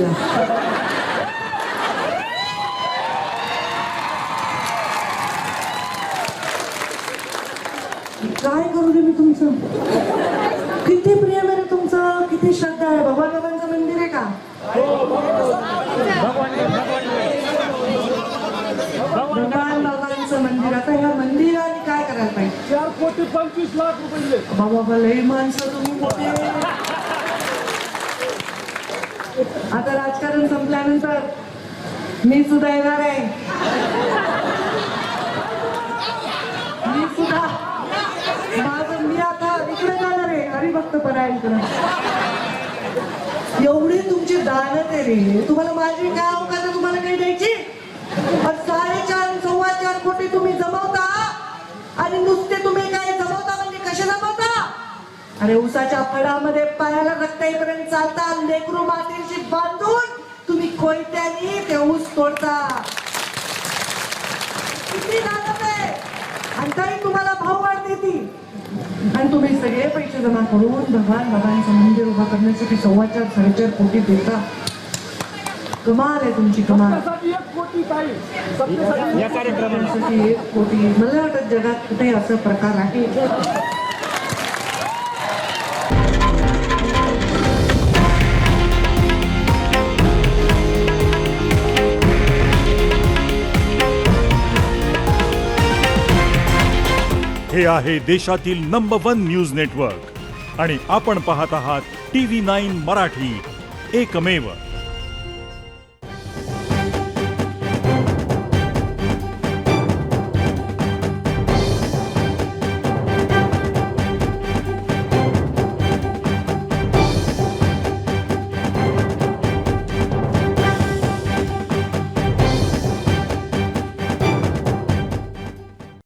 द्या. काय करू दे मी तुमचं? किती प्रेम आहे रे तुमचं, किती श्रद्धा आहे. भगवानबाबांचं मंदिर आहे का? भगवान बाबांचं मंदिर. आता ह्या मंदिराने काय करायला पाहिजे? 4,25,00,000 रुपये. बाबा लई माणसं तुम्ही मोठे. आता राजकारण संपल्यानंतर मी सुद्धा येणार आहे. मी सुद्धा मी आता इकडे जाणार आहे हरिभक्त परायणकडे. एवढी तुमची दानत आहे रे. तुम्हाला माझी काय अवकाश तुम्हाला काही द्यायची? 4.5-4.25 कोटी तुम्ही जमवता आणि नुसते तुम्ही काय जमवता म्हणजे कसे जमवता? अरे उसाच्या फळामध्ये पायाला रक्त येईपर्यंत चालता. लेकरू मातीशी बांधून तुम्ही कोयत्यानी ते ऊस तोडता. किती दानत आहे. आणि तरी तुम्हाला भाव वाढते ती. आणि तुम्ही सगळे पैसे जमा करून भगवान बाबांचं मंदिर उभा करण्यासाठी 4.25-4.5 कोटी देता. कमाल आहे तुमची, कमाल. 1 कोटी ताई. या कार्यक्रमासाठी 1 कोटी. मला वाटत जगात कुठे असा प्रकार आहे. हे आहे देशातील नंबर 1 न्यूज नेटवर्क आणि आपण पाहत आहात TV9 मराठी, एकमेव.